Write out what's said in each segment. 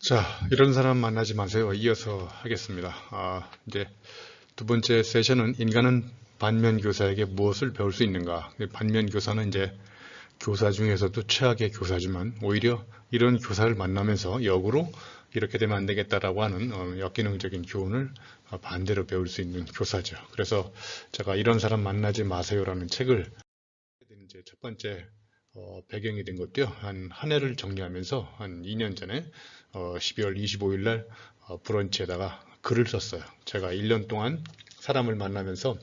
자, 이런 사람 만나지 마세요. 이어서 하겠습니다. 이제 두 번째 세션은 인간은 반면교사에게 무엇을 배울 수 있는가? 반면교사는 이제 교사 중에서도 최악의 교사지만 오히려 이런 교사를 만나면서 역으로 이렇게 되면 안 되겠다라고 하는 역기능적인 교훈을 반대로 배울 수 있는 교사죠. 그래서 제가 이런 사람 만나지 마세요라는 책을 이제 첫 번째 배경이 된 것도요. 한 해를 정리하면서 한 2년 전에 12월 25일 날 브런치에다가 글을 썼어요. 제가 1년 동안 사람을 만나면서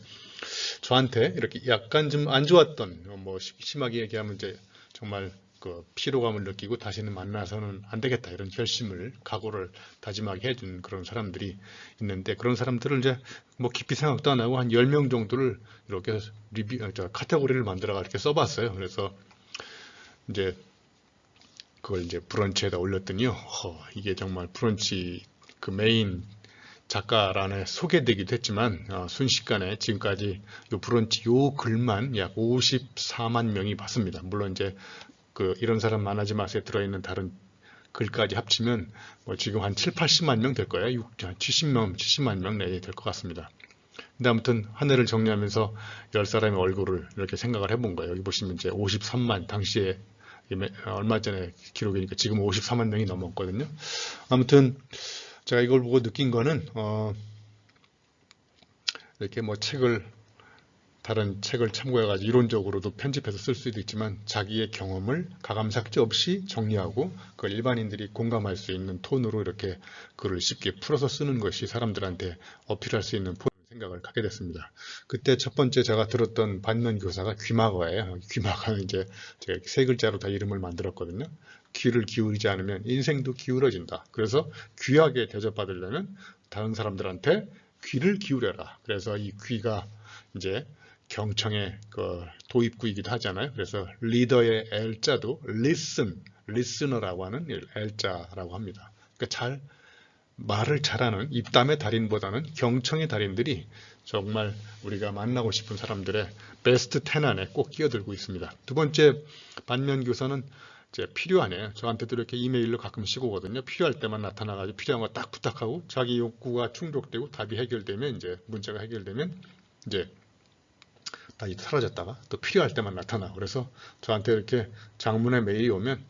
저한테 이렇게 약간 좀 안 좋았던 뭐 심하게 얘기하면 이제 정말 그 피로감을 느끼고 다시는 만나서는 안 되겠다 이런 결심을 각오를 다짐하게 해준 그런 사람들이 있는데, 그런 사람들을 이제 뭐 깊이 생각도 안 하고 한 10명 정도를 이렇게 카테고리를 만들어가 이렇게 써봤어요. 그래서 이제 그걸 이제 브런치에다 올렸더니요. 이게 정말 브런치 그 메인 작가란에 소개되기도 했지만 순식간에 지금까지 요 브런치 요 글만 약 54만 명이 봤습니다. 물론 이제 그 이런 사람 만나지 마세요 들어있는 다른 글까지 합치면 뭐 지금 한 7, 80만 명 될 거예요. 70만 명 내에 될 것 같습니다. 근데 아무튼 한 해를 정리하면서 10사람의 얼굴을 이렇게 생각을 해본 거예요. 여기 보시면 이제 53만, 당시에 얼마 전에 기록이니까 지금 54만 명이 넘었거든요. 아무튼 제가 이걸 보고 느낀 거는 이렇게 뭐 다른 책을 참고해가지고 이론적으로도 편집해서 쓸 수도 있지만 자기의 경험을 가감삭제 없이 정리하고 그걸 일반인들이 공감할 수 있는 톤으로 이렇게 글을 쉽게 풀어서 쓰는 것이 사람들한테 어필할 수 있는 생각을 갖게 됐습니다. 그때 첫 번째 제가 들었던 반면교사가 귀마거예요. 귀마거는 이제 제가 세 글자로 다 이름을 만들었거든요. 귀를 기울이지 않으면 인생도 기울어진다. 그래서 귀하게 대접받으려면 다른 사람들한테 귀를 기울여라. 그래서 이 귀가 이제 경청의 그 도입구이기도 하잖아요. 그래서 리더의 L자도 listener라고 하는 L자라고 합니다. 그러니까 말을 잘하는 입담의 달인보다는 경청의 달인들이 정말 우리가 만나고 싶은 사람들의 베스트 10 안에 꼭 끼어들고 있습니다. 두 번째 반면교사는 이제 필요하네요. 저한테도 이렇게 이메일로 가끔씩 오거든요. 필요할 때만 나타나가지고 필요한 거 딱 부탁하고 자기 욕구가 충족되고 답이 해결되면 이제 문제가 해결되면 이제 다 사라졌다가 또 필요할 때만 나타나. 그래서 저한테 이렇게 장문의 메일이 오면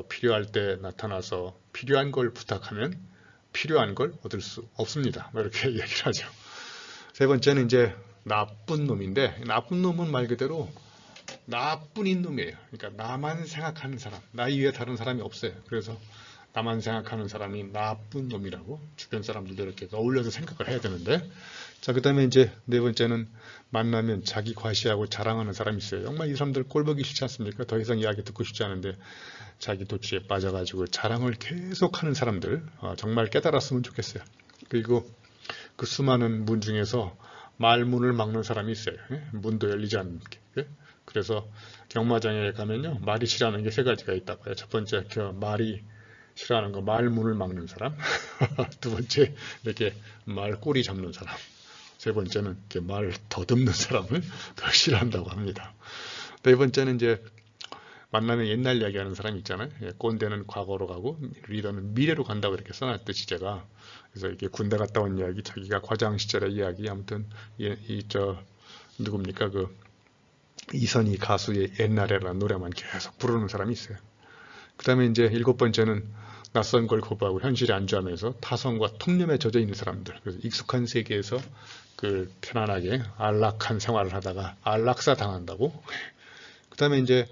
필요할 때 나타나서 필요한 걸 부탁하면 필요한 걸 얻을 수 없습니다. 뭐 이렇게 얘기를 하죠. 세 번째는 이제 나쁜 놈인데, 나쁜 놈은 말 그대로 나뿐인 놈이에요. 그러니까 나만 생각하는 사람, 나 이외에 다른 사람이 없어요. 그래서 나만 생각하는 사람이 나쁜 놈이라고 주변 사람들도 이렇게 어울려서 생각을 해야 되는데, 자, 그 다음에 이제 네 번째는 만나면 자기 과시하고 자랑하는 사람이 있어요. 정말 이 사람들 꼴보기 싫지 않습니까? 더 이상 이야기 듣고 싶지 않은데 자기 도취에 빠져가지고 자랑을 계속하는 사람들, 정말 깨달았으면 좋겠어요. 그리고 그 수많은 문 중에서 말문을 막는 사람이 있어요. 문도 열리지 않는 게. 그래서 경마장에 가면요, 말이 싫어하는 게 세 가지가 있다고 해요. 첫 번째, 말이 싫어하는 거 말문을 막는 사람. 두 번째, 이렇게 말 꼬리 잡는 사람. 세 번째는 이렇게 말 더듬는 사람을 더 싫어한다고 합니다. 네 번째는 이제 만나면 옛날 이야기하는 사람이 있잖아요. 꼰대는 과거로 가고 리더는 미래로 간다고 이렇게 써놨듯이 제가, 그래서 이렇게 군대 갔다 온 이야기, 자기가 과장 시절의 이야기, 아무튼 누굽니까, 그 이선희 가수의 옛날에라는 노래만 계속 부르는 사람이 있어요. 그 다음에 이제 일곱 번째는 낯선 걸 거부하고 현실에 안주하면서 타성과 통념에 젖어 있는 사람들. 그래서 익숙한 세계에서 그 편안하게 안락한 생활을 하다가 안락사 당한다고. 그 다음에 이제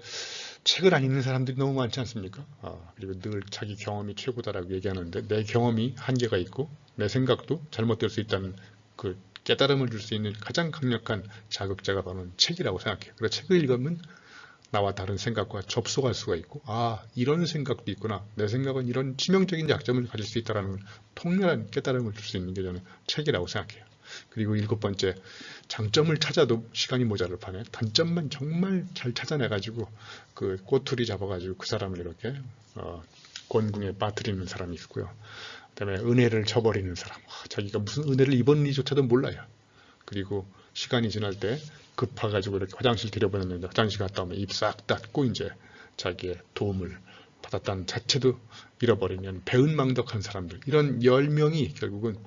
책을 안 읽는 사람들이 너무 많지 않습니까? 그리고 늘 자기 경험이 최고다라고 얘기하는데 내 경험이 한계가 있고 내 생각도 잘못될 수 있다는 그 깨달음을 줄 수 있는 가장 강력한 자극자가 바로 책이라고 생각해요. 그래서 책을 읽으면 나와 다른 생각과 접속할 수가 있고, 이런 생각도 있구나. 내 생각은 이런 치명적인 약점을 가질 수 있다는 통렬한 깨달음을 줄 수 있는 게 저는 책이라고 생각해요. 그리고 일곱 번째, 장점을 찾아도 시간이 모자랄 판에 단점만 정말 잘 찾아내가지고 그 꼬투리 잡아가지고 그 사람을 이렇게 곤궁에 빠뜨리는 사람이 있고요. 그다음에 은혜를 저버리는 사람, 자기가 무슨 은혜를 입었는지조차도 몰라요. 그리고 시간이 지날 때 급해가지고 이렇게 화장실 들여보냈는데 화장실 갔다 오면 입 싹 닫고 이제 자기의 도움을 받았다는 자체도 잃어버리면 배은망덕한 사람들, 이런 10명이 결국은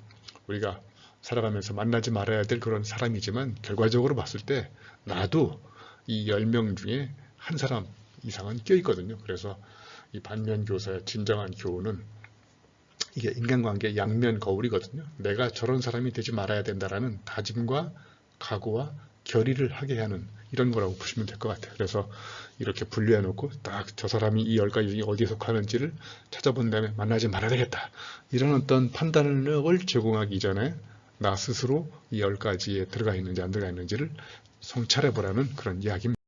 우리가 살아가면서 만나지 말아야 될 그런 사람이지만 결과적으로 봤을 때 나도 이 10명 중에 한 사람 이상은 껴있거든요. 그래서 이 반면교사의 진정한 교훈은 이게 인간관계의 양면 거울이거든요. 내가 저런 사람이 되지 말아야 된다라는 다짐과 각오와 결의를 하게 하는 이런 거라고 보시면 될 것 같아요. 그래서 이렇게 분류해 놓고 딱 저 사람이 이 10가지 중에 어디에 속하는지를 찾아본 다음에 만나지 말아야 되겠다. 이런 어떤 판단력을 제공하기 이전에 나 스스로 이 10가지에 들어가 있는지 안 들어가 있는지를 성찰해 보라는 그런 이야기입니다.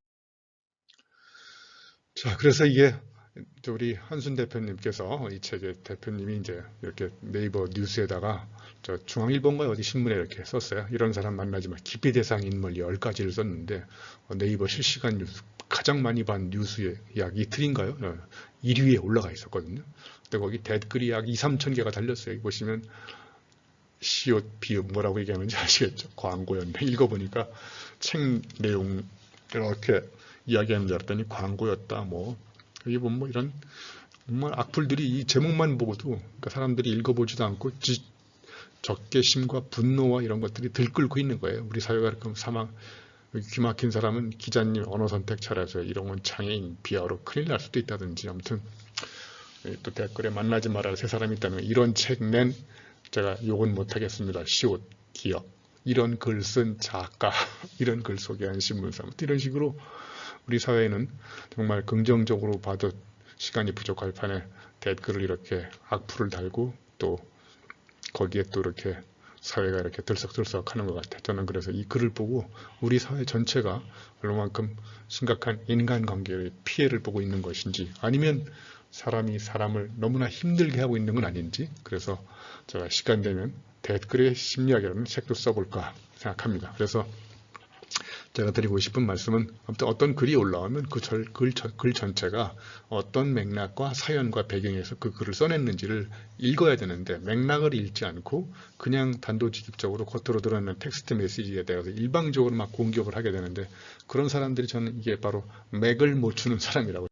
자, 그래서 이게 우리 한순 대표님께서 이 책의 대표님이 이제 이렇게 네이버 뉴스에다가 저 중앙일보인가 어디 신문에 이렇게 썼어요. 이런 사람 만나지 마. 기피 대상 인물 10가지를 썼는데 네이버 실시간 뉴스 가장 많이 본 뉴스에 약 이틀인가요? 1위에 올라가 있었거든요. 근데 거기 댓글이 약 2, 3천 개가 달렸어요. 여기 보시면 시옷, 비읍 뭐라고 얘기하는지 아시겠죠? 광고였는데 읽어보니까 책 내용 이렇게 이야기하는 줄 알았더니 광고였다. 뭐 여기 보면 뭐 이런 정말 악플들이 이 제목만 보고도 그러니까 사람들이 읽어보지도 않고 적개심과 분노와 이런 것들이 들끓고 있는 거예요. 우리 사회가 그렇게 사망 귀 막힌 사람은 기자님 언어 선택 잘해서 이런 건 장애인 비하로 큰일 날 수도 있다든지 아무튼 또 댓글에 만나지 말아야 새 사람이 있다면 이런 책 낸 제가 욕은 못하겠습니다. 시옷, 기업 이런 글 쓴 작가 이런 글 소개한 신문사 이런 식으로 우리 사회는 정말 긍정적으로 봐도 시간이 부족할 판에 댓글을 이렇게 악플을 달고 또 거기에 또 이렇게 사회가 이렇게 들썩들썩 하는 것 같아요. 저는 그래서 이 글을 보고 우리 사회 전체가 얼마만큼 심각한 인간관계의 피해를 보고 있는 것인지 아니면 사람이 사람을 너무나 힘들게 하고 있는 건 아닌지 그래서 제가 시간 되면 댓글의 심리학이라는 책도 써볼까 생각합니다. 그래서 제가 드리고 싶은 말씀은 아무튼 어떤 글이 올라오면 그 글 전체가 어떤 맥락과 사연과 배경에서 그 글을 써냈는지를 읽어야 되는데 맥락을 읽지 않고 그냥 단도직입적으로 겉으로 드러나는 텍스트 메시지에 대해서 일방적으로 막 공격을 하게 되는데 그런 사람들이 저는 이게 바로 맥을 못 추는 사람이라고.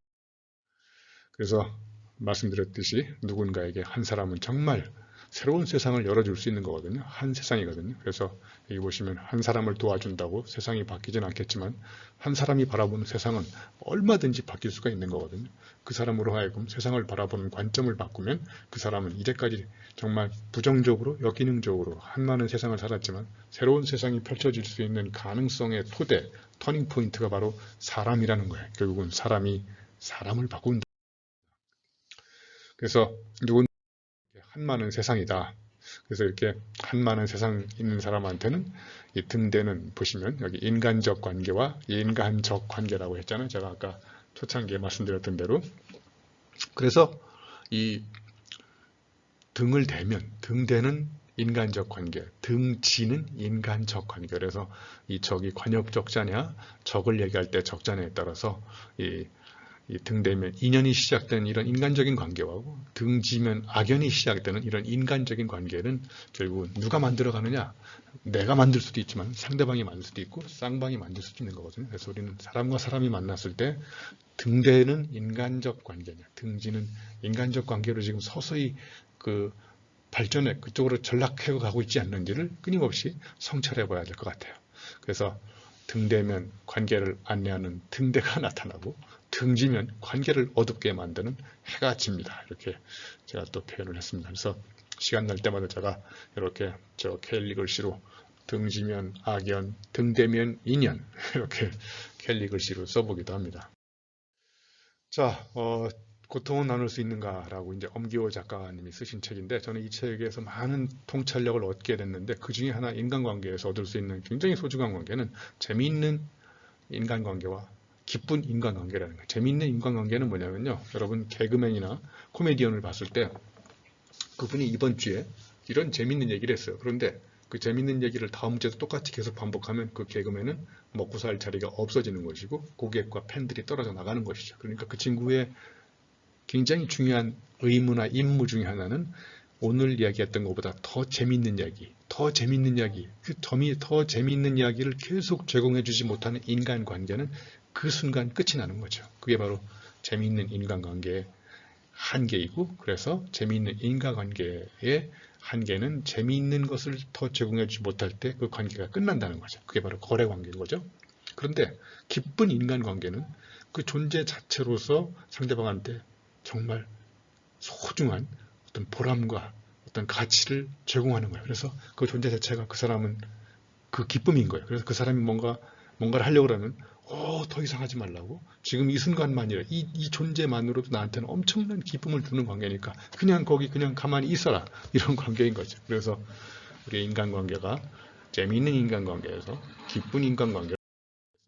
그래서 말씀드렸듯이 누군가에게 한 사람은 정말 새로운 세상을 열어줄 수 있는 거거든요. 한 세상이거든요. 그래서 여기 보시면 한 사람을 도와준다고 세상이 바뀌진 않겠지만 한 사람이 바라보는 세상은 얼마든지 바뀔 수가 있는 거거든요. 그 사람으로 하여금 세상을 바라보는 관점을 바꾸면 그 사람은 이제까지 정말 부정적으로 역기능적으로 한많은 세상을 살았지만 새로운 세상이 펼쳐질 수 있는 가능성의 토대, 터닝 포인트가 바로 사람이라는 거예요. 결국은 사람이 사람을 바꾼다. 그래서 누군 한많은 세상이다. 그래서 이렇게 한많은 세상 있는 사람한테는 이 등대는 보시면 여기 인간적 관계와 인간적 관계라고 했잖아요. 제가 아까 초창기에 말씀드렸던 대로. 그래서 이 등을 대면 등대는 인간적 관계, 등지는 인간적 관계. 그래서 이 적이 관역적자냐, 적을 얘기할 때 적자냐에 따라서 이 등대면 인연이 시작되는 이런 인간적인 관계하고 등지면 악연이 시작되는 이런 인간적인 관계는 결국은 누가 만들어가느냐 내가 만들 수도 있지만 상대방이 만들 수도 있고 쌍방이 만들 수도 있는 거거든요. 그래서 우리는 사람과 사람이 만났을 때 등대는 인간적 관계냐 등지는 인간적 관계로 지금 서서히 그 발전해 그쪽으로 전락해 가고 있지 않는지를 끊임없이 성찰해 봐야 될 것 같아요. 그래서 등대면 관계를 안내하는 등대가 나타나고 등지면 관계를 어둡게 만드는 해가 집니다. 이렇게 제가 또 표현을 했습니다. 그래서 시간 날 때마다 제가 이렇게 저 켈리 글씨로 등지면 악연, 등대면 인연 이렇게 켈리 글씨로 써보기도 합니다. 자, 고통은 나눌 수 있는가라고 이제 엄기호 작가님이 쓰신 책인데 저는 이 책에서 많은 통찰력을 얻게 됐는데 그 중에 하나 인간관계에서 얻을 수 있는 굉장히 소중한 관계는 재미있는 인간관계와 기쁜 인간관계라는 거예요. 재미있는 인간관계는 뭐냐면요. 여러분 개그맨이나 코미디언을 봤을 때 그분이 이번 주에 이런 재미있는 얘기를 했어요. 그런데 그 재미있는 얘기를 다음 주에도 똑같이 계속 반복하면 그 개그맨은 먹고 살 자리가 없어지는 것이고 고객과 팬들이 떨어져 나가는 것이죠. 그러니까 그 친구의 굉장히 중요한 의무나 임무 중에 하나는 오늘 이야기했던 것보다 더 재미있는 이야기, 더 재미있는 이야기, 그 점이 더 재미있는 이야기를 계속 제공해주지 못하는 인간관계는 그 순간 끝이 나는 거죠. 그게 바로 재미있는 인간관계의 한계이고, 그래서 재미있는 인과관계의 한계는 재미있는 것을 더 제공해주지 못할 때 그 관계가 끝난다는 거죠. 그게 바로 거래관계인 거죠. 그런데 기쁜 인간관계는 그 존재 자체로서 상대방한테 정말 소중한 어떤 보람과 어떤 가치를 제공하는 거예요. 그래서 그 존재 자체가 그 사람은 그 기쁨인 거예요. 그래서 그 사람이 뭔가를 하려고 그러면 더 이상 하지 말라고. 지금 이 순간만이라 이 존재만으로도 나한테는 엄청난 기쁨을 주는 관계니까 그냥 거기 그냥 가만히 있어라. 이런 관계인 거죠. 그래서 우리의 인간관계가 재미있는 인간관계에서 기쁜 인간관계를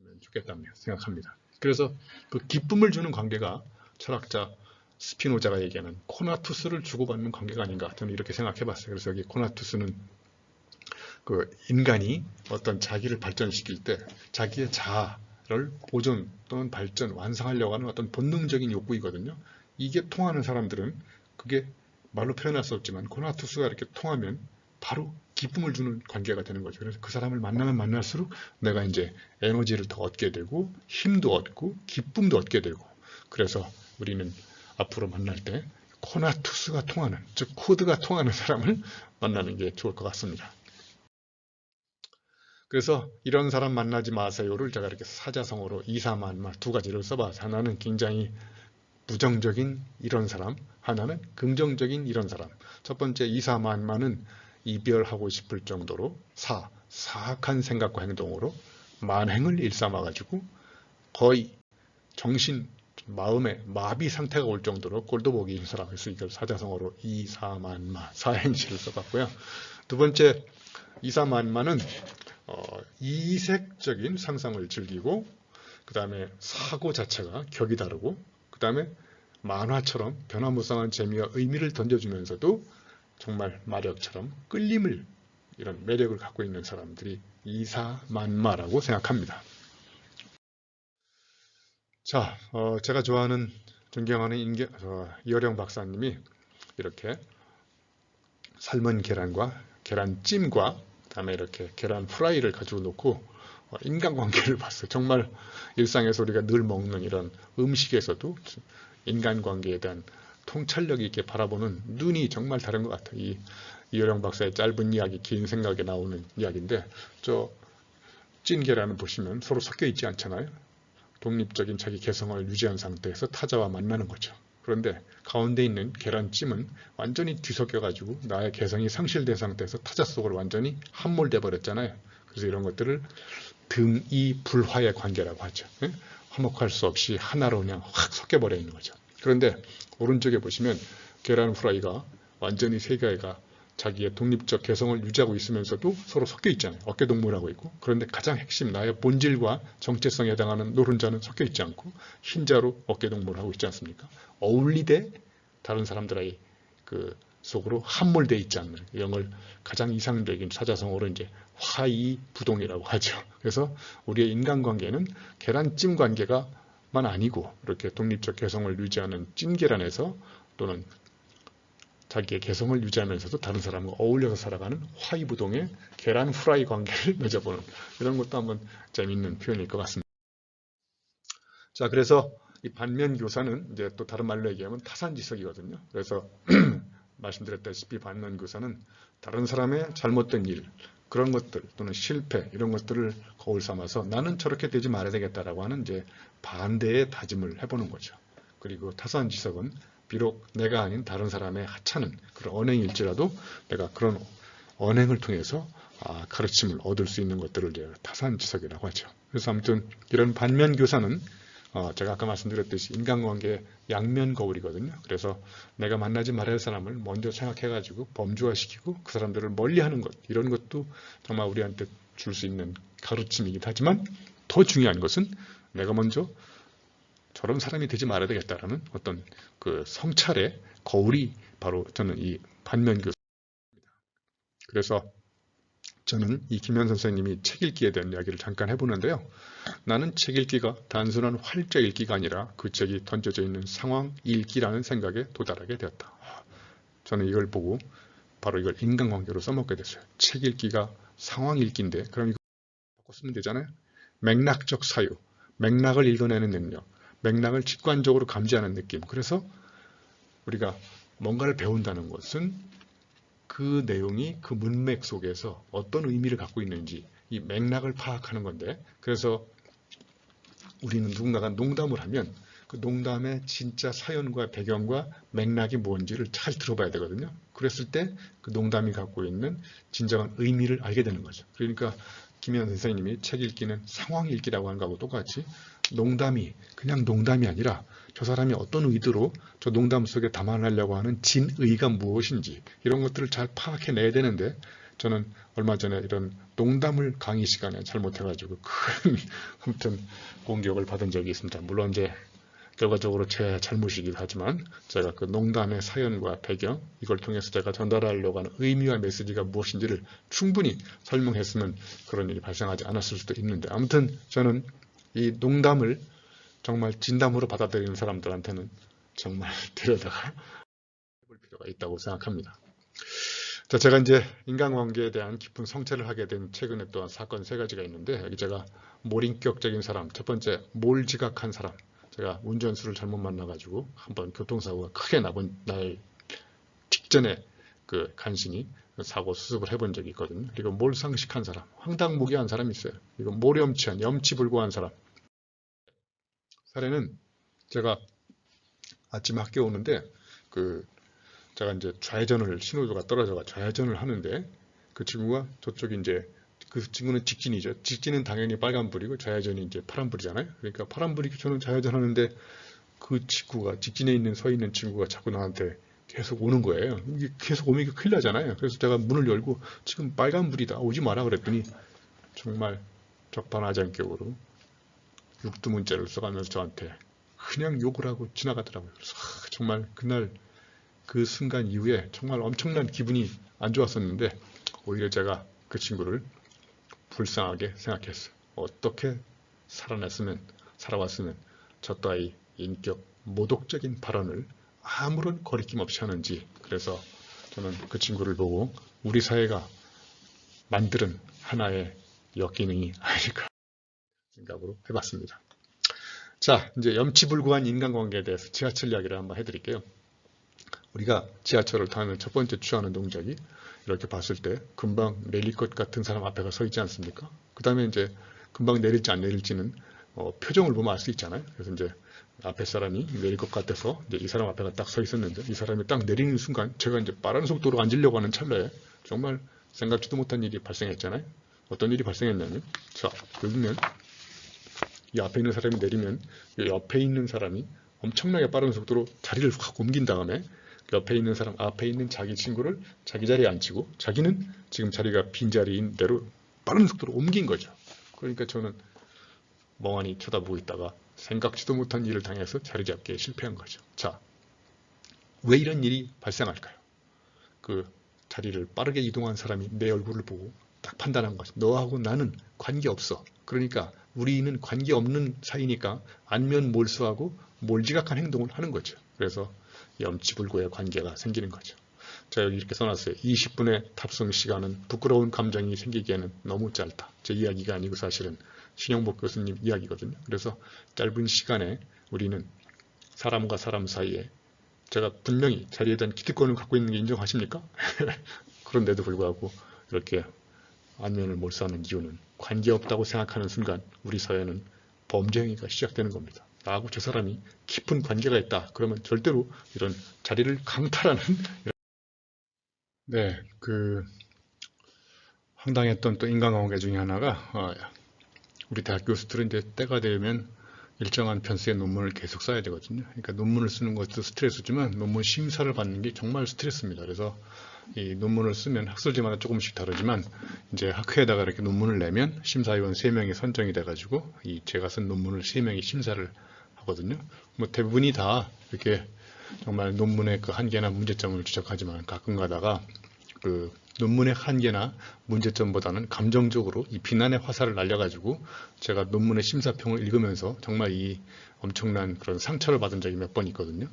했으면 좋겠다고 생각합니다. 그래서 그 기쁨을 주는 관계가 철학자 스피노자가 얘기하는 코나투스를 주고받는 관계가 아닌가, 저는 이렇게 생각해 봤어요. 그래서 여기 코나투스는 그 인간이 어떤 자기를 발전시킬 때 자기의 자아를 보존 또는 발전, 완성하려고 하는 어떤 본능적인 욕구이거든요. 이게 통하는 사람들은 그게 말로 표현할 수 없지만 코나투스가 이렇게 통하면 바로 기쁨을 주는 관계가 되는 거죠. 그래서 그 사람을 만나면 만날수록 내가 이제 에너지를 더 얻게 되고 힘도 얻고 기쁨도 얻게 되고, 그래서 우리는 앞으로 만날 때 코나투스가 통하는, 즉 코드가 통하는 사람을 만나는 게 좋을 것 같습니다. 그래서 이런 사람 만나지 마세요를 제가 이렇게 사자성어로 이사만마 두 가지를 써봐서, 하나는 굉장히 부정적인 이런 사람, 하나는 긍정적인 이런 사람. 첫 번째 이사만마는 이별하고 싶을 정도로 사악한 생각과 행동으로 만행을 일삼아가지고 거의 마음의 마비 상태가 올 정도로 꼴도 보기 힘든 사람. 그래서 이걸 사자성어로 이사만마, 사행시를 써봤고요. 두 번째 이사만마는 이색적인 상상을 즐기고, 그 다음에 사고 자체가 격이 다르고, 그 다음에 만화처럼 변화무쌍한 재미와 의미를 던져주면서도 정말 마력처럼 끌림을, 이런 매력을 갖고 있는 사람들이 이사만마라고 생각합니다. 자, 제가 좋아하는, 존경하는 이어령 박사님이 이렇게 삶은 계란과 계란찜과 그다음에 이렇게 계란 프라이를 가지고 놓고 인간관계를 봤어요. 정말 일상에서 우리가 늘 먹는 이런 음식에서도 인간관계에 대한 통찰력 있게 바라보는 눈이 정말 다른 것 같아요. 이어령 박사의 짧은 이야기, 긴 생각에 나오는 이야기인데, 저 찐 계란을 보시면 서로 섞여 있지 않잖아요. 독립적인 자기 개성을 유지한 상태에서 타자와 만나는 거죠. 그런데 가운데 있는 계란찜은 완전히 뒤섞여가지고 나의 개성이 상실된 상태에서 타자 속으로 완전히 함몰돼 버렸잖아요. 그래서 이런 것들을 등이불화의 관계라고 하죠. 화목할 수 없이 하나로 그냥 확 섞여버려 있는 거죠. 그런데 오른쪽에 보시면 계란 프라이가 완전히 세 개가 자기의 독립적 개성을 유지하고 있으면서도 서로 섞여 있잖아요. 어깨동무하고 있고. 그런데 가장 핵심, 나의 본질과 정체성에 해당하는 노른자는 섞여 있지 않고 흰자로 어깨동무를 하고 있지 않습니까? 어울리되 다른 사람들의 그 속으로 함몰되어 있지 않는, 이런 걸 가장 이상적인 사자성어로 이제 화이부동이라고 하죠. 그래서 우리의 인간관계는 계란찜 관계가만 아니고 이렇게 독립적 개성을 유지하는 찐계란에서, 또는 자기의 개성을 유지하면서도 다른 사람과 어울려서 살아가는 화이부동의 계란 후라이 관계를 맺어보는, 이런 것도 한번 재미있는 표현일 것 같습니다. 자, 그래서 이 반면교사는 이제 또 다른 말로 얘기하면 타산지석이거든요. 그래서 말씀드렸다시피 반면교사는 다른 사람의 잘못된 일, 그런 것들 또는 실패, 이런 것들을 거울 삼아서 나는 저렇게 되지 말아야 되겠다라고 하는 이제 반대의 다짐을 해보는 거죠. 그리고 타산지석은 비록 내가 아닌 다른 사람의 하찮은 그런 언행일지라도 내가 그런 언행을 통해서 가르침을 얻을 수 있는 것들을 이제 타산지석이라고 하죠. 그래서 아무튼 이런 반면교사는 제가 아까 말씀드렸듯이 인간관계의 양면 거울이거든요. 그래서 내가 만나지 말아야 할 사람을 먼저 생각해가지고 범주화시키고 그 사람들을 멀리하는 것, 이런 것도 정말 우리한테 줄 수 있는 가르침이긴 하지만, 더 중요한 것은 내가 먼저 저런 사람이 되지 말아야 되겠다라는 어떤 그 성찰의 거울이 바로 저는 이 반면교사입니다. 그래서 저는 이 김현 선생님이 책 읽기에 대한 이야기를 잠깐 해보는데요. 나는 책 읽기가 단순한 활자 읽기가 아니라 그 책이 던져져 있는 상황 읽기라는 생각에 도달하게 되었다. 저는 이걸 보고 바로 이걸 인간관계로 써먹게 됐어요. 책 읽기가 상황 읽기인데 그럼 이거 바꿔 쓰면 되잖아요. 맥락적 사유, 맥락을 읽어내는 능력, 맥락을 직관적으로 감지하는 느낌. 그래서 우리가 뭔가를 배운다는 것은 그 내용이 그 문맥 속에서 어떤 의미를 갖고 있는지 이 맥락을 파악하는 건데, 그래서 우리는 누군가가 농담을 하면 그 농담의 진짜 사연과 배경과 맥락이 뭔지를 잘 들어봐야 되거든요. 그랬을 때 그 농담이 갖고 있는 진정한 의미를 알게 되는 거죠. 그러니까 김현 선생님이 책 읽기는 상황 읽기라고 하는 거하고 똑같이 농담이 그냥 농담이 아니라 저 사람이 어떤 의도로 저 농담 속에 담아내려고 하는 진의가 무엇인지 이런 것들을 잘 파악해내야 되는데, 저는 얼마 전에 이런 농담을 강의 시간에 잘못해가지고 큰 아무튼 공격을 받은 적이 있습니다. 물론 이제 결과적으로 제 잘못이기도 하지만 제가 그 농담의 사연과 배경, 이걸 통해서 제가 전달하려고 하는 의미와 메시지가 무엇인지를 충분히 설명했으면 그런 일이 발생하지 않았을 수도 있는데, 아무튼 저는 이 농담을 정말 진담으로 받아들이는 사람들한테는 정말 데려다가 해볼 필요가 있다고 생각합니다. 자, 제가 이제 인간관계에 대한 깊은 성찰을 하게 된 최근에 또한 사건 3가지가 있는데, 여기 제가 몰인격적인 사람, 첫 번째 몰지각한 사람, 제가 운전수를 잘못 만나가지고 한번 교통사고가 크게 날 직전에 그 간신히 사고 수습을 해본 적이 있거든요. 그리고 몰상식한 사람, 황당무계한 사람이 있어요. 그리고 모렴치한, 염치불고한 사람. 사례는 제가 아침에 학교 오는데 제가 이제 좌회전을, 신호도가 떨어져가 좌회전을 하는데 그 친구가 저쪽이 이제 그 친구는 직진이죠. 직진은 당연히 빨간불이고 좌회전이 이제 파란불이잖아요. 그러니까 파란불이 저는 좌회전하는데 그 친구가 직진에 서 있는 친구가 자꾸 나한테 계속 오는 거예요. 이게 계속 오면 이게 큰일 나잖아요. 그래서 제가 문을 열고 지금 빨간불이다, 오지 마라 그랬더니 정말 적반하장격으로 육두문자를 써가면서 저한테 그냥 욕을 하고 지나가더라고요. 그래서 정말 그날 그 순간 이후에 정말 엄청난 기분이 안 좋았었는데, 오히려 제가 그 친구를 불쌍하게 생각했어요. 어떻게 살아왔으면 저 따위 인격 모독적인 발언을 아무런 거리낌 없이 하는지. 그래서 저는 그 친구를 보고 우리 사회가 만드는 하나의 역기능이 아닐까 생각으로 해봤습니다. 자, 이제 염치불구한 인간관계에 대해서 지하철 이야기를 한번 해드릴게요. 우리가 지하철을 타면 첫 번째 취하는 동작이 이렇게 봤을 때 금방 내릴 것 같은 사람 앞에가 서 있지 않습니까? 그 다음에 이제 금방 내릴지 안 내릴지는 표정을 보면 알 수 있잖아요. 그래서 이제 앞에 사람이 내릴 것 같아서 이제 이 사람 앞에가 딱 서 있었는데, 이 사람이 딱 내리는 순간 제가 이제 빠른 속도로 앉으려고 하는 찰나에 정말 생각지도 못한 일이 발생했잖아요. 어떤 일이 발생했냐면, 자, 여기면 이 앞에 있는 사람이 내리면 이 옆에 있는 사람이 엄청나게 빠른 속도로 자리를 확 옮긴 다음에 옆에 있는 사람, 앞에 있는 자기 친구를 자기 자리에 앉히고 자기는 지금 자리가 빈자리인 대로 빠른 속도로 옮긴 거죠. 그러니까 저는 멍하니 쳐다보고 있다가 생각지도 못한 일을 당해서 자리 잡기에 실패한 거죠. 자, 왜 이런 일이 발생할까요? 그 자리를 빠르게 이동한 사람이 내 얼굴을 보고 딱 판단한 거죠. 너하고 나는 관계없어. 그러니까 우리는 관계없는 사이니까 안면 몰수하고 몰지각한 행동을 하는 거죠. 그래서 염치불고의 관계가 생기는 거죠. 자, 여기 이렇게 써놨어요. 20분의 탑승 시간은 부끄러운 감정이 생기기에는 너무 짧다. 제 이야기가 아니고 사실은 신영복 교수님 이야기거든요. 그래서 짧은 시간에 우리는 사람과 사람 사이에, 제가 분명히 자리에 대한 기득권을 갖고 있는 게 인정하십니까? 그런데도 불구하고 이렇게 안면을 몰수하는 이유는 관계없다고 생각하는 순간 우리 사회는 범죄 행위가 시작되는 겁니다. 나하고 저 사람이 깊은 관계가 있다. 그러면 절대로 이런 자리를 강탈하는 네, 황당했던 또 인간관계 중에 하나가 우리 대학 교수들은 이제 때가 되면 일정한 편수의 논문을 계속 써야 되거든요. 그러니까 논문을 쓰는 것도 스트레스지만 논문 심사를 받는 게 정말 스트레스입니다. 그래서 이 논문을 쓰면 학술지마다 조금씩 다르지만 이제 학회에다가 이렇게 논문을 내면 심사위원 3명이 선정이 돼가지고 이 제가 쓴 논문을 3명이 심사를 하거든요. 뭐 대부분이 다 이렇게 정말 논문의 그 한계나 문제점을 지적하지만 가끔 가다가 그 논문의 한계나 문제점보다는 감정적으로 이 비난의 화살을 날려가지고 제가 논문의 심사평을 읽으면서 정말 이 엄청난 그런 상처를 받은 적이 몇 번 있거든요.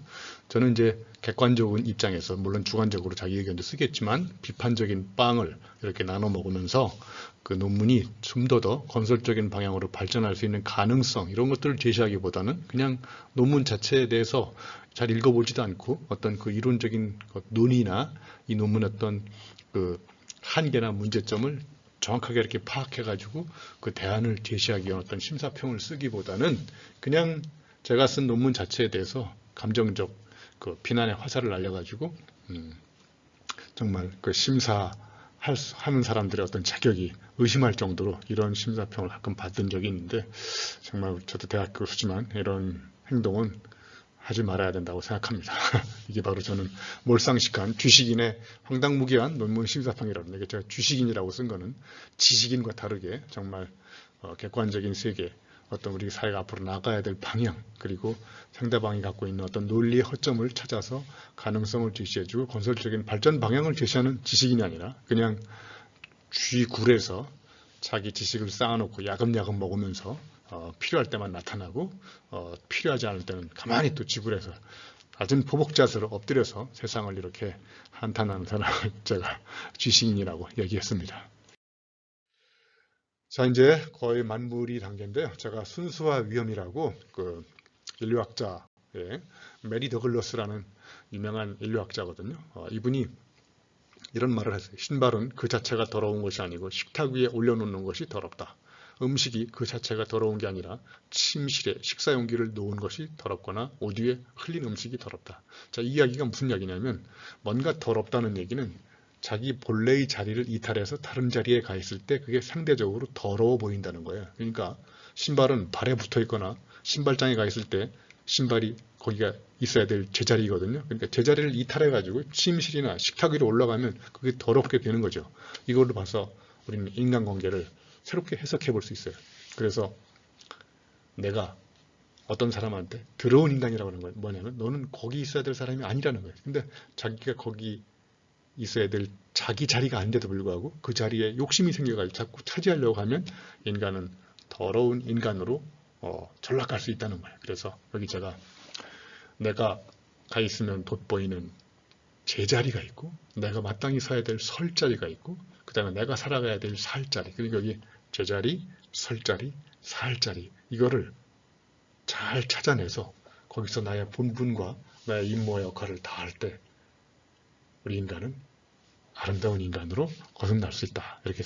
저는 이제 객관적인 입장에서 물론 주관적으로 자기 의견도 쓰겠지만 비판적인 빵을 이렇게 나눠 먹으면서 그 논문이 좀 더 건설적인 방향으로 발전할 수 있는 가능성 이런 것들을 제시하기보다는 그냥 논문 자체에 대해서 잘 읽어보지도 않고 어떤 그 이론적인 논의나 이 논문의 어떤 그 한계나 문제점을 정확하게 이렇게 파악해가지고 그 대안을 제시하기 위한 어떤 심사평을 쓰기보다는 그냥 제가 쓴 논문 자체에 대해서 감정적 그 비난의 화살을 날려가지고 정말 그 심사하는 사람들의 어떤 자격이 의심할 정도로 이런 심사평을 가끔 받은 적이 있는데 정말 저도 대학 교수지만 이런 행동은 하지 말아야 된다고 생각합니다. 이게 바로 저는 몰상식한 주식인의 황당무계한 논문 심사평이라는 게 제가 주식인이라고 쓴 거는 지식인과 다르게 정말 객관적인 세계, 어떤 우리 사회가 앞으로 나가야 될 방향, 그리고 상대방이 갖고 있는 어떤 논리의 허점을 찾아서 가능성을 제시해주고 건설적인 발전 방향을 제시하는 지식인이 아니라 그냥 쥐굴에서 자기 지식을 쌓아놓고 야금야금 먹으면서 필요할 때만 나타나고 필요하지 않을 때는 가만히 또 쥐굴에서 낮은 포복자세로 엎드려서 세상을 이렇게 한탄하는 사람을 제가 쥐식인이라고 얘기했습니다. 자, 이제 거의 만무리 단계인데요. 제가 순수화 위험이라고 그 인류학자의 메리 더글러스라는 유명한 인류학자거든요. 이분이 이런 말을 했어요. 신발은 그 자체가 더러운 것이 아니고 식탁 위에 올려놓는 것이 더럽다. 음식이 그 자체가 더러운 게 아니라 침실에 식사 용기를 놓은 것이 더럽거나 옷 위에 흘린 음식이 더럽다. 자, 이 이야기가 무슨 이야기냐면 뭔가 더럽다는 얘기는 자기 본래의 자리를 이탈해서 다른 자리에 가 있을 때 그게 상대적으로 더러워 보인다는 거예요. 그러니까 신발은 발에 붙어 있거나 신발장에 가 있을 때 신발이 거기가 있어야 될 제자리거든요. 그러니까 제자리를 이탈해가지고 침실이나 식탁 위로 올라가면 그게 더럽게 되는 거죠. 이걸로 봐서 우리는 인간관계를 새롭게 해석해 볼 수 있어요. 그래서 내가 어떤 사람한테 더러운 인간이라고 하는 건 뭐냐면 너는 거기 있어야 될 사람이 아니라는 거예요. 근데 자기가 거기 있어야 될 자기 자리가 아닌데도 불구하고 그 자리에 욕심이 생겨가지고 자꾸 차지하려고 하면 인간은 더러운 인간으로 전락할 수 있다는 거예요. 그래서 여기 제가 내가 가 있으면 돋보이는 제자리가 있고 내가 마땅히 서야 될 설 자리가 있고 그 다음에 내가 살아가야 될 살 자리, 그러니까 여기 제자리, 설 자리, 살 자리, 이거를 잘 찾아내서 거기서 나의 본분과 나의 임무와 역할을 다할 때 우리 인간은 아름다운 인간으로 거듭날 수 있다, 이렇게 생각합니다.